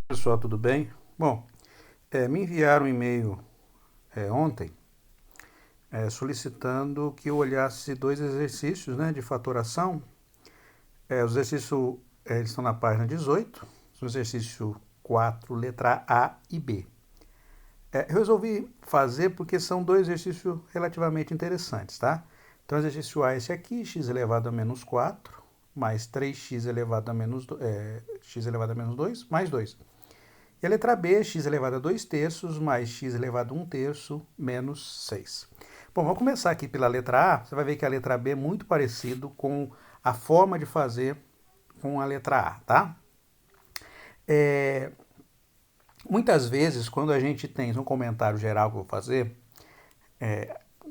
Pessoal, tudo bem? Bom, me enviaram um e-mail ontem solicitando que eu olhasse dois exercícios, né, de fatoração. Os exercícios eles estão na página 18, o exercício 4, letra A e B. Eu resolvi fazer porque são dois exercícios relativamente interessantes, tá? Então, o exercício A é esse aqui, x elevado a menos 4, mais 3x elevado a menos, x elevado a menos 2, mais 2. E a letra B, x elevado a 2 terços, mais x elevado a 1 terço, menos 6. Bom, vamos começar aqui pela letra A. Você vai ver que a letra B é muito parecido com a forma de fazer com a letra A, tá? Muitas vezes, quando a gente tem um comentário geral que eu vou fazer,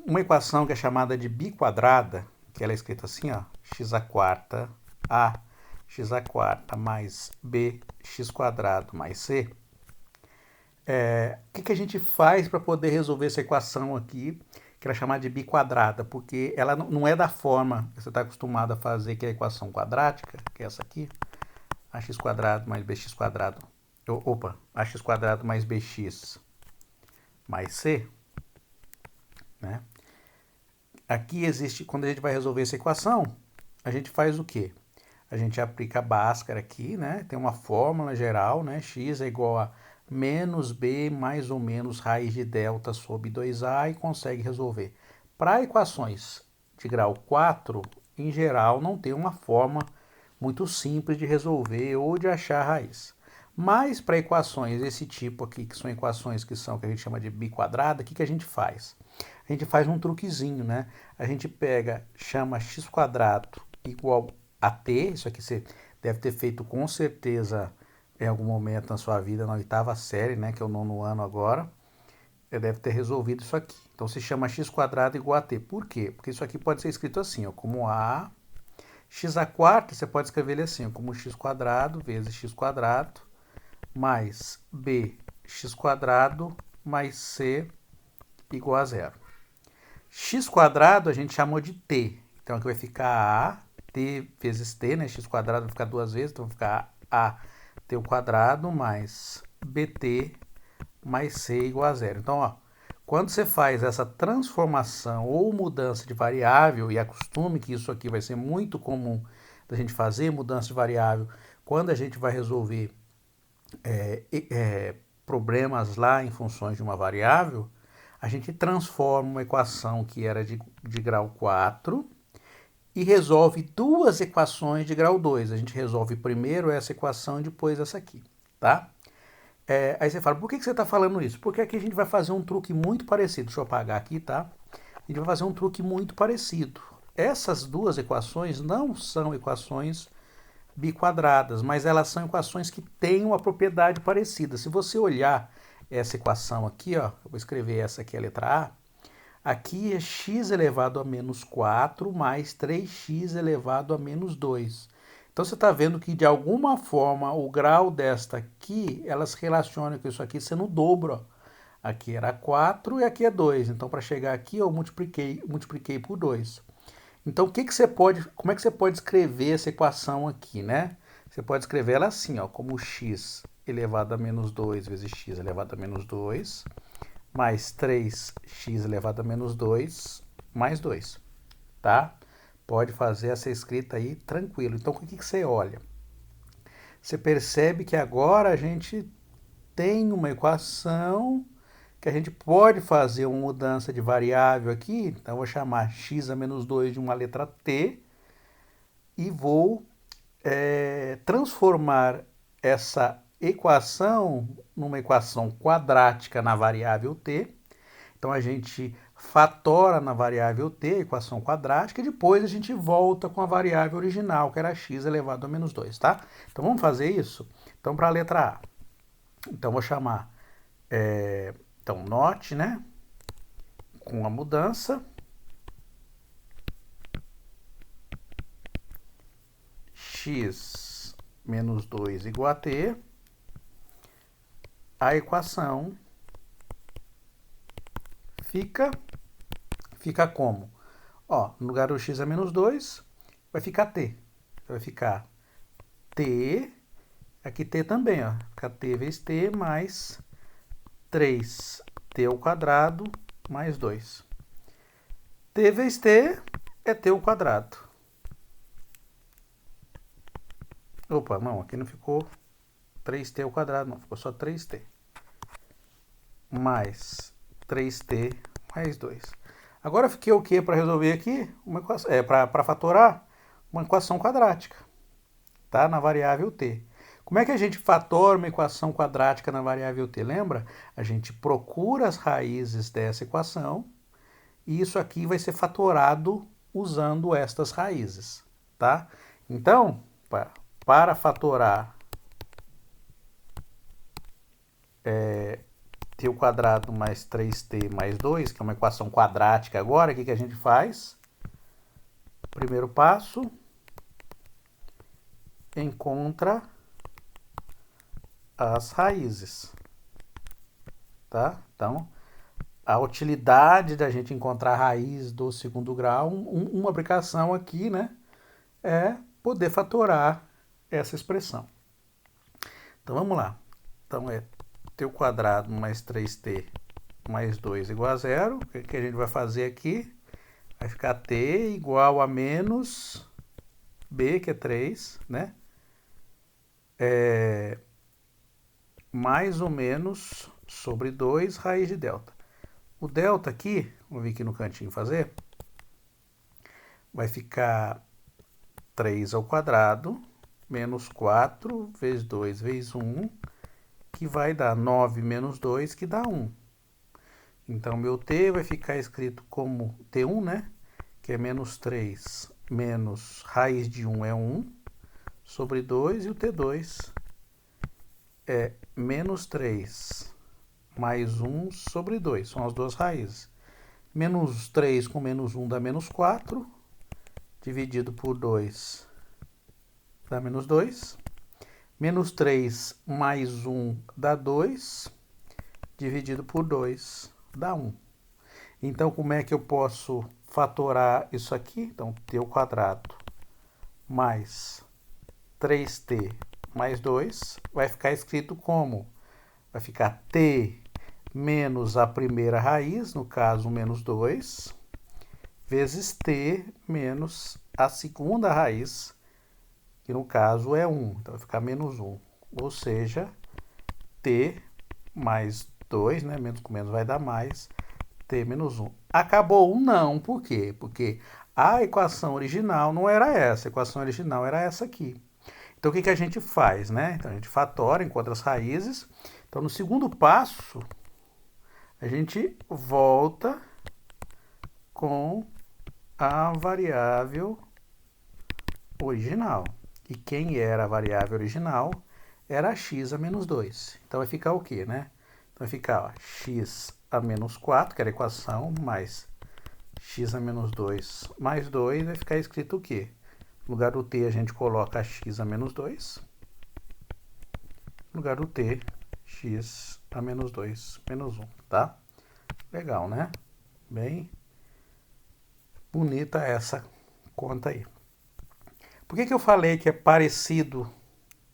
uma equação que é chamada de biquadrada, que ela é escrita assim, ó, x a quarta a x a quarta mais b x quadrado mais c. O que a gente faz para poder resolver essa equação aqui, que ela é chamada de biquadrada? Porque ela não é da forma que você está acostumado a fazer, que é a equação quadrática, que é essa aqui, ax quadrado mais bx quadrado, ax quadrado mais bx mais c, né? Aqui existe, quando a gente vai resolver essa equação, a gente faz o quê? A gente aplica a Bhaskara aqui, né? Tem uma fórmula geral, né? X é igual a menos b mais ou menos raiz de delta sobre 2a e consegue resolver. Para equações de grau 4, em geral, não tem uma forma muito simples de resolver ou de achar a raiz. Mas para equações desse tipo aqui, que são equações que a gente chama de biquadrada, o que a gente faz? A gente faz um truquezinho, né? A gente chama x quadrado igual a t, isso aqui você deve ter feito com certeza em algum momento na sua vida, na oitava série, né, que é o nono ano agora, você deve ter resolvido isso aqui. Então se chama x quadrado igual a t. Por quê? Porque isso aqui pode ser escrito assim, ó, como a x a quarta, você pode escrever ele assim, ó, como x quadrado vezes x quadrado mais b x quadrado mais c igual a zero. X quadrado a gente chamou de t. Então aqui vai ficar a t vezes t, né? X quadrado vai ficar duas vezes, então vai ficar a t ao quadrado mais bt mais c igual a zero. Então, ó, quando você faz essa transformação ou mudança de variável, e acostume que isso aqui vai ser muito comum da gente fazer, mudança de variável, quando a gente vai resolver problemas lá em funções de uma variável, a gente transforma uma equação que era de grau 4 e resolve duas equações de grau 2. A gente resolve primeiro essa equação e depois essa aqui, tá? Aí você fala, por que você está falando isso? Porque aqui a gente vai fazer um truque muito parecido. Deixa eu apagar aqui, tá? A gente vai fazer um truque muito parecido. Essas duas equações não são equações biquadradas, mas elas são equações que têm uma propriedade parecida. Se você olhar essa equação aqui, ó, eu vou escrever essa aqui, a letra A, aqui é x elevado a menos 4 mais 3x elevado a menos 2. Então você está vendo que de alguma forma o grau desta aqui, elas relacionam com isso aqui sendo o dobro. Ó. Aqui era 4 e aqui é 2. Então para chegar aqui eu multipliquei por 2. Então, como é que você pode escrever essa equação aqui, né? Você pode escrever ela assim, ó, como x elevado a menos 2 vezes x elevado a menos 2, mais 3x elevado a menos 2, mais 2, tá? Pode fazer essa escrita aí tranquilo. Então, o que você olha? Você percebe que agora a gente tem uma equação que a gente pode fazer uma mudança de variável aqui. Então, eu vou chamar x a menos 2 de uma letra t e vou transformar essa equação numa equação quadrática na variável t. Então a gente fatora na variável t a equação quadrática e depois a gente volta com a variável original, que era x elevado a menos 2, tá? Então vamos fazer isso? Então para a letra A. Então vou chamar, então note, né? Com a mudança, x menos 2 igual a t, a equação fica como? Ó, no lugar do x a menos 2, vai ficar t. Vai ficar t Aqui t também, ó. Fica t vezes t mais 3t ao quadrado mais 2. T vezes t é t ao quadrado. Opa, não, aqui não ficou 3t ao quadrado, não. Ficou só 3t. Mais 3t mais 2. Agora fiquei o que para resolver aqui? Uma equação, para fatorar uma equação quadrática, tá? Na variável t. Como é que a gente fatora uma equação quadrática na variável t? Lembra? A gente procura as raízes dessa equação e isso aqui vai ser fatorado usando estas raízes, tá? Então, para fatorar t ao quadrado mais 3t mais 2, que é uma equação quadrática agora, o que a gente faz? Primeiro passo, encontra as raízes, tá? Então, a utilidade da gente encontrar a raiz do segundo grau, uma aplicação aqui, né, é poder fatorar essa expressão. Então, vamos lá. Então, é t ao quadrado mais 3t mais 2 igual a zero. O que a gente vai fazer aqui? Vai ficar t igual a menos b, que é 3, né? Mais ou menos sobre 2 raiz de delta. O delta aqui, vou vir aqui no cantinho fazer, vai ficar 3 ao quadrado menos 4 vezes 2 vezes 1, que vai dar 9 menos 2, que dá 1. Então, meu t vai ficar escrito como t1, né? Que é menos 3 menos raiz de 1 é 1, sobre 2, e o t2 é menos 3 mais 1 sobre 2, são as duas raízes. Menos 3 com menos 1 dá menos 4, dividido por 2 dá menos 2. Menos 3 mais 1 dá 2, dividido por 2 dá 1. Então, como é que eu posso fatorar isso aqui? Então, t ao quadrado mais 3t mais 2 vai ficar escrito como? Vai ficar t menos a primeira raiz, no caso, menos 2, vezes t menos a segunda raiz, que no caso é 1. Então, vai ficar menos 1. Ou seja, t mais 2, né? Menos com menos vai dar mais, t menos 1. Acabou 1? Não. Por quê? Porque a equação original não era essa. A equação original era essa aqui. Então, o que a gente faz, né? Então, a gente fatora, encontra as raízes. Então, no segundo passo, a gente volta com a variável original. E quem era a variável original era x a menos 2. Então, vai ficar o quê, né? Então, vai ficar ó, x a menos 4, que era a equação, mais x a menos 2 mais 2, vai ficar escrito o quê? No lugar do t, a gente coloca x a menos 2. No lugar do t, x a menos 2 menos 1, tá? Legal, né? Bem bonita essa conta aí. Por que eu falei que é parecido,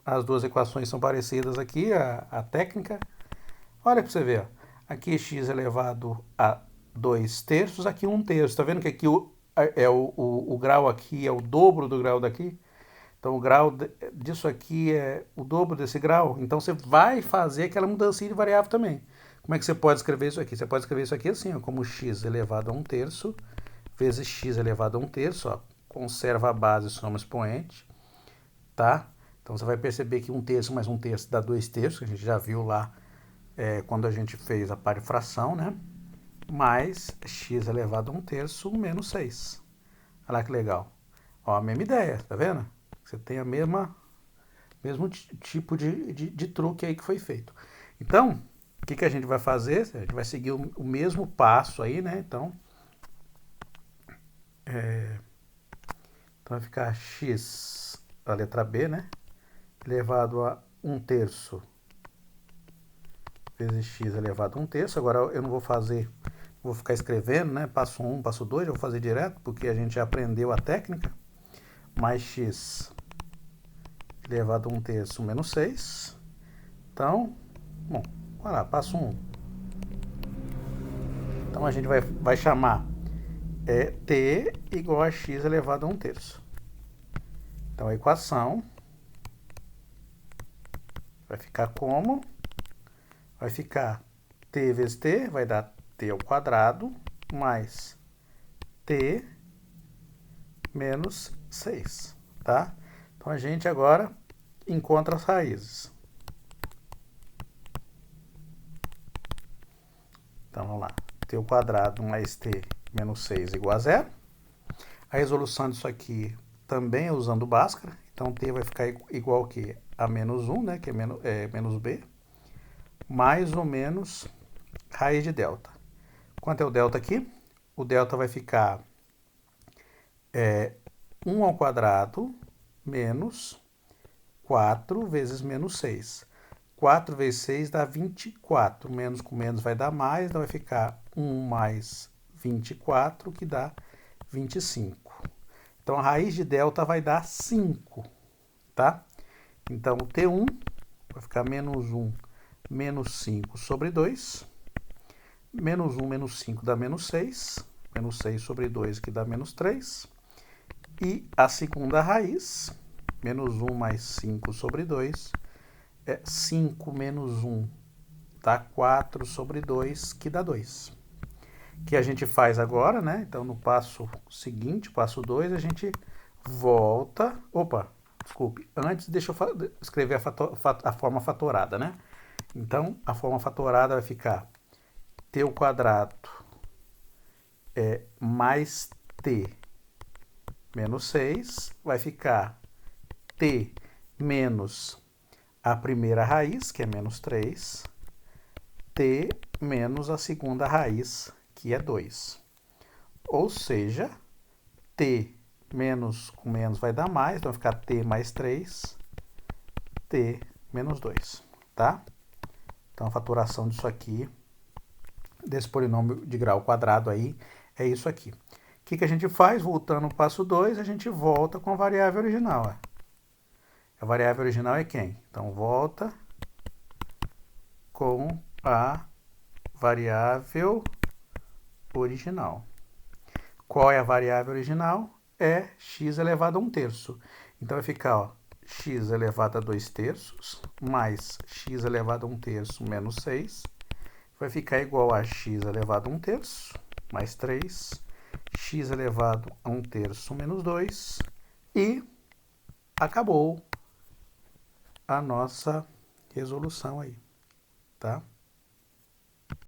as duas equações são parecidas aqui, a técnica? Olha para você ver, ó. Aqui x elevado a 2 terços, aqui 1 terço. Tá vendo que aqui o grau aqui é o dobro do grau daqui? Então, o grau disso aqui é o dobro desse grau. Então, você vai fazer aquela mudança de variável também. Como é que você pode escrever isso aqui? Você pode escrever isso aqui assim, ó, como x elevado a 1 terço vezes x elevado a 1 terço. Ó, conserva a base e soma expoente. Tá? Então, você vai perceber que 1 terço mais 1 terço dá 2 terços, que a gente já viu lá quando a gente fez a par de fração, né? Mais x elevado a 1 terço menos 6. Olha lá que legal. Ó, a mesma ideia, tá vendo? Você tem a mesmo tipo de truque aí que foi feito. Então, o que a gente vai fazer? A gente vai seguir o mesmo passo aí, né? Então, vai ficar x, a letra B, né? Elevado a 1 terço vezes x elevado a 1 terço. Agora eu não vou fazer, vou ficar escrevendo, né? Passo 1, passo 2, eu vou fazer direto, porque a gente já aprendeu a técnica. Mais x elevado a 1/3 menos 6. Então, bom, vai lá, passo 1. Então a gente vai chamar t igual a x elevado a 1/3. Então a equação vai ficar como? Vai ficar t vezes t, vai dar t ao quadrado, mais t menos 6, tá? Então a gente agora encontra as raízes. Então vamos lá, t ao quadrado mais t menos 6 igual a 0. A resolução disso aqui também é usando Bhaskara, então t vai ficar igual que a menos 1, né, que é menos b, mais ou menos raiz de delta. Quanto é o delta aqui? O delta vai ficar 1 ao quadrado menos 4 vezes menos 6. 4 vezes 6 dá 24. Menos com menos vai dar mais, então vai ficar 1 mais 24, que dá 25. Então a raiz de delta vai dar 5, tá? Então o T1 vai ficar menos 1 menos 5 sobre 2. Menos 1 menos 5 dá menos 6. Menos 6 sobre 2, que dá menos 3. E a segunda raiz, menos 1 mais 5 sobre 2, é 5 menos 1 dá 4 sobre 2, que dá 2. Que a gente faz agora, né? Então, no passo seguinte, passo 2, a gente volta... Opa, desculpe. Antes, deixa eu escrever a forma fatorada, né? Então, a forma fatorada vai ficar t ao quadrado mais t menos 6, vai ficar t menos a primeira raiz, que é menos 3, t menos a segunda raiz, que é 2. Ou seja, t menos com menos vai dar mais, então vai ficar t mais 3, t menos 2, tá? Então a fatoração disso aqui, desse polinômio de grau quadrado aí, é isso aqui. O que a gente faz? Voltando ao passo 2, a gente volta com a variável original. A variável original é quem? Então, volta com a variável original. Qual é a variável original? É x elevado a 1/3. Então, vai ficar x elevado a 2/3 mais x elevado a 1/3 menos 6. Vai ficar igual a x elevado a 1/3 mais 3. X elevado a 1/3 menos 2. E acabou a nossa resolução aí, tá?